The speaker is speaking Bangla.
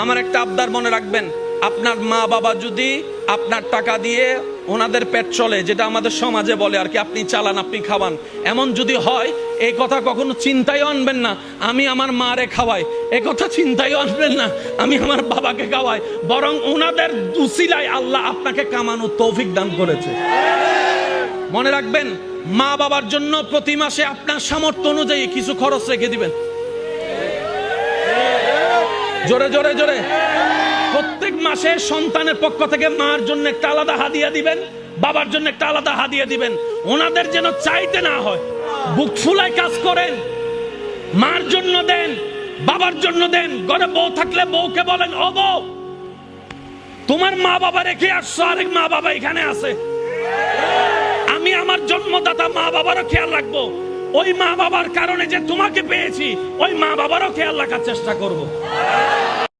আমার একটা আবদার মনে রাখবেন, আপনার মা বাবা যদি আপনার টাকা দিয়ে ওনাদের পেট চলে, যেটা আমাদের সমাজে বলে আর কি, আপনি চালান আপনি খাওয়ান, এমন যদি হয় এই কথা কখনো চিন্তায় আনবেন না আমি আমার মারে খাওয়াই, এই কথা চিন্তায় আনবেন না আমি আমার বাবাকে খাওয়াই, বরং ওনাদের উসিলায় আল্লাহ আপনাকে কামানোর তৌফিক দান করেছে। মনে রাখবেন, মা বাবার জন্য প্রতি মাসে আপনার সামর্থ্য অনুযায়ী কিছু খরচ রেখে দিবেন। জোরে জোরে জোরে। প্রত্যেক মাসে সন্তানের পক্ষ থেকে মার জন্য একটা আলাদা হাদিয়া দিবেন, বাবার জন্য একটা আলাদা হাদিয়া দিবেন, ওনাদের যেন চাইতে না হয়। বুক ফুলায় কাজ করেন, মার জন্য দেন, বাবার জন্য দেন। ঘরে বউ থাকলে বউকে বলেন, ও বউ, তোমার মা বাবা রেখে আসছো, আরেক মা বাবা এখানে আছে, আমি আমার জন্মদাতা মা বাবারও খেয়াল রাখবো, ওই মা বাবার কারণে যে তোমাকে পেয়েছি ওই মা বাবারও খেয়াল রাখার চেষ্টা করবো।